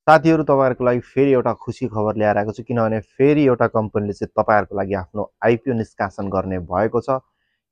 साथीहरु तपाईहरुको लागि फेरि एउटा खुशी खबर ल्याएर आएको छु किनभने फेरि एउटा कम्पनीले चाहिँ तपाईहरुको लागि आफ्नो आईपीओ निष्कासन गर्ने भएको छ।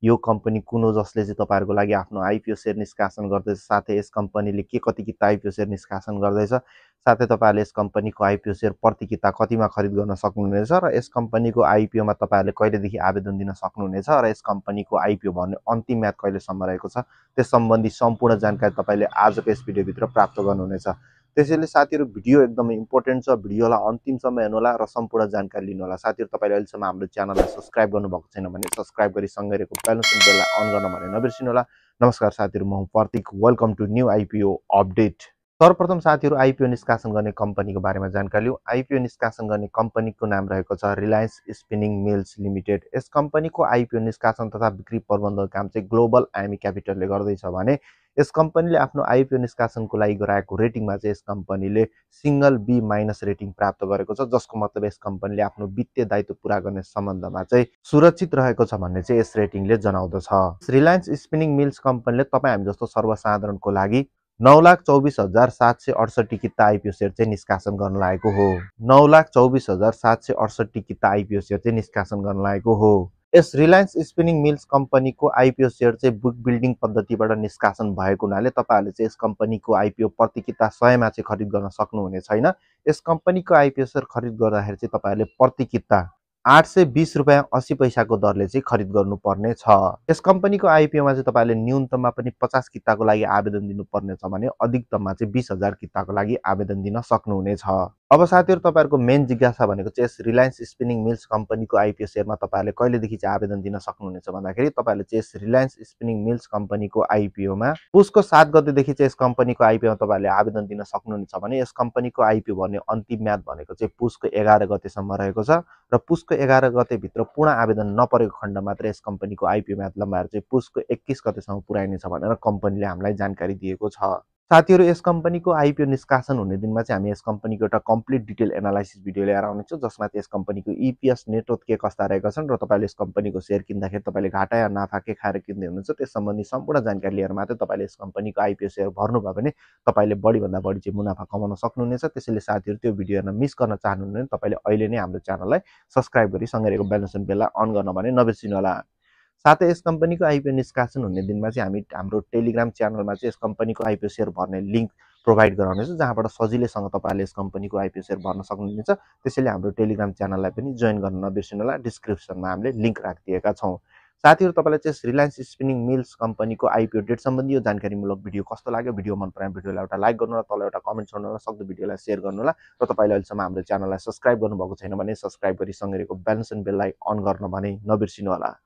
यो कम्पनी कुन हो जसले चाहिँ तपाईहरुको लागि आफ्नो आईपीओ शेयर निष्कासन गर्दैछ साथै यस कम्पनीले के कति किता आईपीओ शेयर निष्कासन गर्दैछ साथै तपाईहरुले यस कम्पनीको आईपीओ शेयर प्रति किता कतिमा खरिद गर्न सक्नुहुनेछ र यस कम्पनीको आईपीओ मा तपाईहरुले कहिलेदेखि आवेदन दिन सक्नुहुनेछ र यस कम्पनीको आईपीओ भन्ने अन्तिम म्याद कहिलेसम्म रहेको छ त्यस सम्बन्धी सम्पूर्ण जानकारी तपाईले आजको यस भिडियो भित्र प्राप्त गर्नुहुनेछ। त्यसैले साथीहरु भिडियो एकदमै इम्पोर्टेन्ट छ भिडियोलाई अन्तिमसम्म हेर्नुहोला र सम्पूर्ण जानकारी लिनुहोला। साथीहरु तपाईले अहिलेसम्म हाम्रो च्यानललाई सब्स्क्राइब गर्नुभएको छैन भने सब्स्क्राइब गरी सँगै रहेको बेल नोटिफिकेसन बेललाई अन गर्न भने नबिर्सिनुहोला। नमस्कार साथीहरु म Pratik welcome to new IPO update. सर्वप्रथम साथीहरु आईपीओ निष्कासन गर्ने कम्पनीको बारेमा जानकारी लिऊ। आईपीओ निष्कासन गर्ने कम्पनीको नाम रहेको छ रिलायन्स स्पिनिङ मिल्स लिमिटेड। यस कम्पनीको आईपीओ निष्कासन तथा बिक्री प्रबन्धन काम चाहिँ ग्लोबल आईएमई क्यापिटलले गर्दैछ भने यस कम्पनीले आफ्नो आईपीओ निष्कासनको लागि गराएको रेटिङमा चाहिँ यस कम्पनीले सिंगल बी माइनस रेटिङ प्राप्त गरेको छ जसको मतलब यस कम्पनीले आफ्नो वित्तीय दायित्व पूरा गर्ने सम्बन्धमा चाहिँ सुरक्षित रहेको छ भन्ने चाहिँ यस रेटिङले जनाउँदछ। रिलायन्स स्पिनिङ मिल्स कम्पनीले तपाई हामी जस्तो सर्वसाधारणको लागि 9,24,768 किता आईपीओ शेयर चाहिँ निष्कासन गर्न लागेको हो। 9,24,768 किता आईपीओ शेयर चाहिँ निष्कासन गर्न लागेको हो। यस रिलायन्स स्पिनिङ मिल्स कम्पनीको आईपीओ शेयर चाहिँ बुक बिल्डिङ पद्धतिबाट निष्कासन भएको हुनाले तपाईहरुले चाहिँ यस कम्पनीको आईपीओ प्रति किता 100 मा चाहिँ खरिद गर्न सक्नुहुने छैन। यस कम्पनीको आईपीओ शेयर खरिद गर्दाखेरि चाहिँ तपाईहरुले प्रति किता 820 रुपैयाँ 80 पैसाको दरले चाहिँ खरिद गर्नुपर्ने छ। यस कम्पनीको आईपीओ मा चाहिँ तपाईहरुले न्यूनतममा पनि 50 किताको लागि आवेदन दिनुपर्ने छ भने अधिकतममा चाहिँ 20,000 किताको लागि आवेदन दिन सक्नुहुनेछ। अब साथीहरु तपाईहरुको मेन जिज्ञासा भनेको चाहिँ यस रिलायन्स स्पिनिङ मिल्स कम्पनीको आईपीओ शेयरमा तपाईहरुले कहिलेदेखि चाहिँ आवेदन दिन सक्नुहुनेछ भन्दाखेरि तपाईहरुले चाहिँ यस रिलायन्स स्पिनिङ मिल्स कम्पनीको आईपीओ मा पुसको 7 गतेदेखि चाहिँ यस कम्पनीको आईपीओ मा तपाईहरुले आवेदन दिन सक्नुहुनेछ भने यस कम्पनीको आईपीओ भन्ने अन्तिम म्याद भनेको चाहिँ पुसको 11 गतेसम्म रहेको छ र पुसको 11 गते भित्र पूर्ण आवेदन नपरेको खण्ड मात्र यस कम्पनीको आईपीओ म्याद लम्बाएर चाहिँ पुसको 21 गतेसम्म पुर्याइनेछ भनेर कम्पनीले हामीलाई जानकारी दिएको छ। साथीहरु यस कम्पनीको आईपीओ निष्कासन हुने दिनमा चाहिँ हामी यस कम्पनीको एउटा कम्प्लिट डिटेल एनालाइसिस भिडियो लिएर आउनेछौँ जसमा चाहिँ यस कम्पनीको ईपीएस नेटवर्थ के कस्ता रहेका छन् र तपाईले यस कम्पनीको शेयर किन्दाखेरि तपाईले घाटा या नाफा के खाएर किन्दै हुनुहुन्छ त्यस सम्बन्धी सम्पूर्ण जानकारी लिएर मात्र तपाईले यस कम्पनीको आईपीओ शेयर भर्नुभयो भने तपाईले बढी भन्दा बढी चाहिँ मुनाफा कमाउन सक्नुहुनेछ। त्यसैले साथीहरु त्यो भिडियो हेर्न मिस गर्न चाहनुहुन्न भने तपाईले अहिले नै हाम्रो च्यानललाई सब्स्क्राइब गरी सँगै रहेको बेल नोटिफिकेसन बेललाई अन गर्न भने नबिर्सिनुहोला। साथै यस कम्पनीको आईपीओ निष्कासन हुने दिनमा चाहिँ हामी हाम्रो टेलिग्राम च्यानलमा चाहिँ यस कम्पनीको आईपीओ शेयर भर्ने लिंक प्रोभाइड गराउनेछौँ जहाँबाट सजिलैसँग तपाईहरुले यस कम्पनीको आईपीओ शेयर भर्न सक्नुहुनेछ। त्यसैले हाम्रो टेलिग्राम च्यानललाई पनि जोइन गर्न नबिर्सिनुहोला। डिस्क्रिप्सनमा हामीले लिंक राखिदिएका छौं। साथीहरु तपाईलाई चाहिँ रिलायन्स स्पिनिङ मिल्स कम्पनीको आईपीओ डेट सम्बन्धी यो जानकारीमूलक भिडियो कस्तो लाग्यो भिडियो मन परायो भिडियोलाई एउटा लाइक गर्नुहोला तल एउटा कमेन्ट छोड्नुहोला सक्दो भिडियोलाई शेयर गर्नुहोला र तपाईले अहिलेसम्म हाम्रो च्यानललाई सब्स्क्राइब गर्नुभएको छैन भने सब्स्क्राइब गरी सँगै रहेको बेल नोटिफिकेसन बेललाई अन गर्न भने नबिर्सिनुहोला।